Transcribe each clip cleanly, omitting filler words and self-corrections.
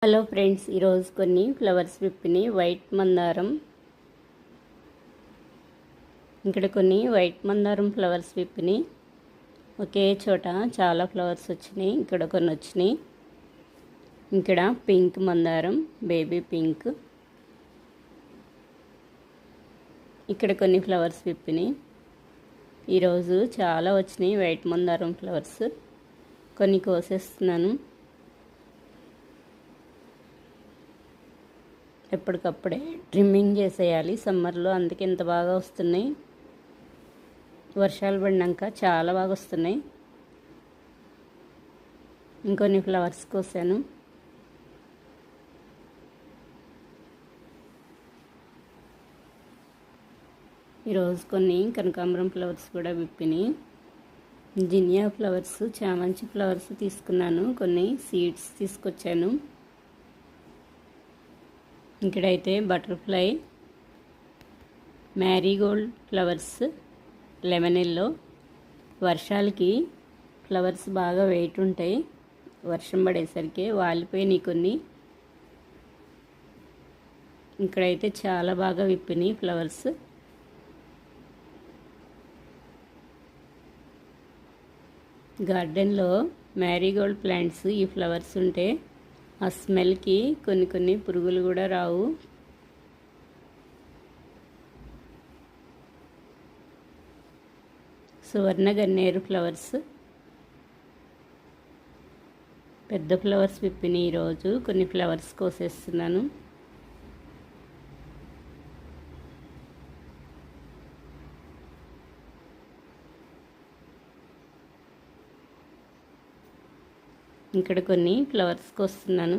Hello friends, ఈరోజు కొన్ని flowers విప్పిని white మందారం. ఇక్కడ కొన్ని వైట్ మందారం ఫ్లవర్స్ విప్పిని ఒకే చోట చాలా ఫ్లవర్స్ వచ్చినాయి. ఇక్కడ కొన్ని వచ్చినాయి. ఇక్కడ పింక్ మందారం, బేబీ పింక్. ఇక్కడ కొన్ని ఫ్లవర్స్ విప్పిని ఈరోజు చాలా వచ్చినాయి వైట్ మందారం ఫ్లవర్స్. కొన్ని కోసేస్తున్నాను. ఎప్పటికప్పుడే ట్రిమ్మింగ్ చేసేయాలి సమ్మర్లో, అందుకే ఇంత బాగా వస్తున్నాయి. వర్షాలు పడినాక చాలా బాగా వస్తున్నాయి. ఇంకొన్ని ఫ్లవర్స్ కోసాను. ఈరోజు కొన్ని కనకాంబరం ఫ్లవర్స్ కూడా విప్పినాయి. జినియా ఫ్లవర్స్, చామంతి ఫ్లవర్స్ తీసుకున్నాను. కొన్ని సీడ్స్ తీసుకొచ్చాను. ఇక్కడైతే butterfly, Marie Gold flowers, lemon yellow. వర్షాలకి ఫ్లవర్స్ బాగా వెయిట్ ఉంటాయి. వర్షం పడేసరికి వాలిపోయినాయి కొన్ని. ఇక్కడైతే చాలా బాగా విప్పినాయి ఫ్లవర్స్. గార్డెన్లో మ్యారీగోల్డ్ ప్లాంట్స్, ఈ ఫ్లవర్స్ ఉంటే ఆ స్మెల్కి కొన్ని పురుగులు కూడా రావు. సువర్ణ గన్నేరు ఫ్లవర్స్, పెద్ద ఫ్లవర్స్ విప్పిన ఈరోజు కొన్ని ఫ్లవర్స్ కోసేస్తున్నాను. ఇక్కడ కొన్ని ఫ్లవర్స్ కోస్తున్నాను.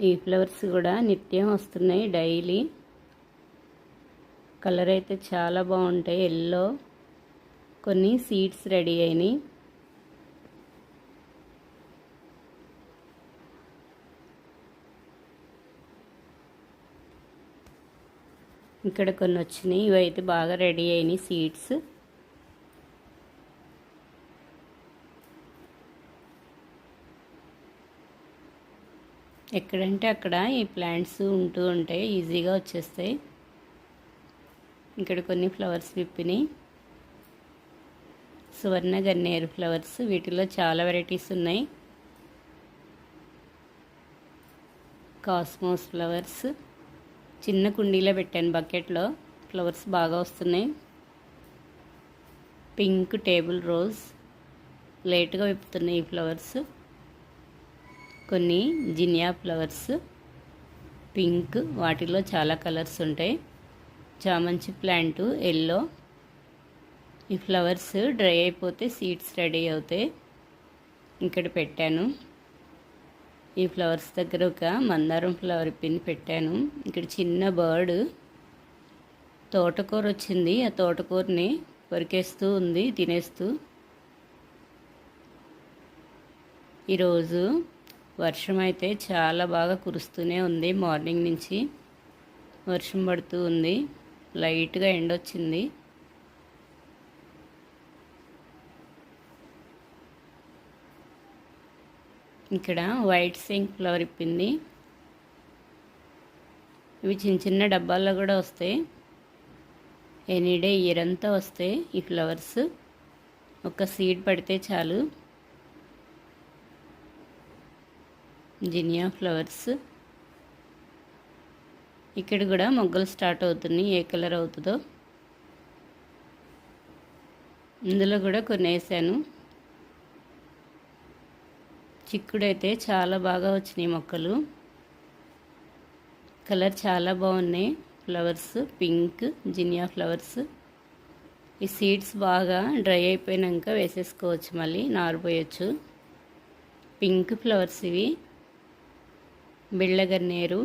ఈ ఫ్లవర్స్ కూడా నిత్యం వస్తున్నాయి డైలీ. కలర్ అయితే చాలా బాగుంటాయి, ఎల్లో. కొన్ని సీడ్స్ రెడీ అయినాయి. ఇక్కడ కొన్ని వచ్చినాయి. ఇవైతే బాగా రెడీ అయినాయి సీడ్స్. ఎక్కడంటే అక్కడ ఈ ప్లాంట్స్ ఉంటూ ఉంటాయి, ఈజీగా వచ్చేస్తాయి. ఇక్కడ కొన్ని ఫ్లవర్స్ విప్పినాయి. సువర్ణ గన్నేరు ఫ్లవర్స్, వీటిలో చాలా వెరైటీస్ ఉన్నాయి. కాస్మోస్ ఫ్లవర్స్, చిన్న కుండీలో పెట్టాను బకెట్లో. ఫ్లవర్స్ బాగా వస్తున్నాయి. పింక్ టేబుల్ రోజ్, లేట్గా విప్పుతున్నాయి ఈ ఫ్లవర్స్. కొన్ని జినియా ఫ్లవర్స్, పింక్, వాటిలో చాలా కలర్స్ ఉంటాయి. చామంతి ప్లాంట్ ఎల్లో. ఈ ఫ్లవర్స్ డ్రై అయిపోతే సీడ్స్ రెడీ అవుతాయి. ఇక్కడ పెట్టాను. ఈ ఫ్లవర్స్ దగ్గర ఒక మందారం ఫ్లవర్ పిన్ పెట్టాను. ఇక్కడ చిన్న బర్డ్ తోటకూర వచ్చింది. ఆ తోటకూరని కొరికేస్తూ ఉంది, తినేస్తూ. ఈరోజు వర్షం అయితే చాలా బాగా కురుస్తూనే ఉంది. మార్నింగ్ నుంచి వర్షం పడుతూ ఉంది. లైట్గా ఎండొచ్చింది. ఇక్కడ వైట్ సింక్ ఫ్లవర్ ఇప్పింది. ఇవి చిన్న చిన్న డబ్బాల్లో కూడా వస్తాయి. ఎనీడే ఇయర్ అంతా వస్తాయి ఈ ఫ్లవర్స్. ఒక సీడ్ పడితే చాలు. జినియా ఫ్లవర్స్, ఇక్కడ కూడా మొగ్గలు స్టార్ట్ అవుతున్నాయి. ఏ కలర్ అవుతుందో. ఇందులో కూడా కొన్ని వేసాను. చిక్కుడైతే చాలా బాగా వచ్చినాయి మొక్కలు. కలర్ చాలా బాగున్నాయి ఫ్లవర్స్. Pink జినియా flowers. ఈ సీడ్స్ బాగా డ్రై అయిపోయాక వేసేసుకోవచ్చు, మళ్ళీ నారిపోయచ్చు. పింక్ ఫ్లవర్స్ ఇవి. బిళ్ళగన్నేరు,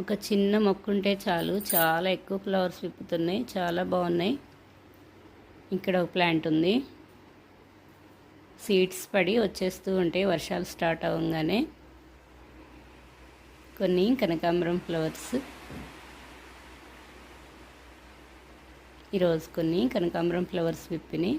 ఒక చిన్న మొక్క ఉంటే చాలు, చాలా ఎక్కువ ఫ్లవర్స్ విప్పుతున్నాయి, చాలా బాగున్నాయి. ఇక్కడ ఒక ప్లాంట్ ఉంది. సీడ్స్ పడి వచ్చేస్తూ ఉంటాయి వర్షాలు స్టార్ట్ అవ్వగానే. కొన్ని కనకాంబరం ఫ్లవర్స్. ఈరోజు కొన్ని కనకాంబరం ఫ్లవర్స్ విప్పినాయి.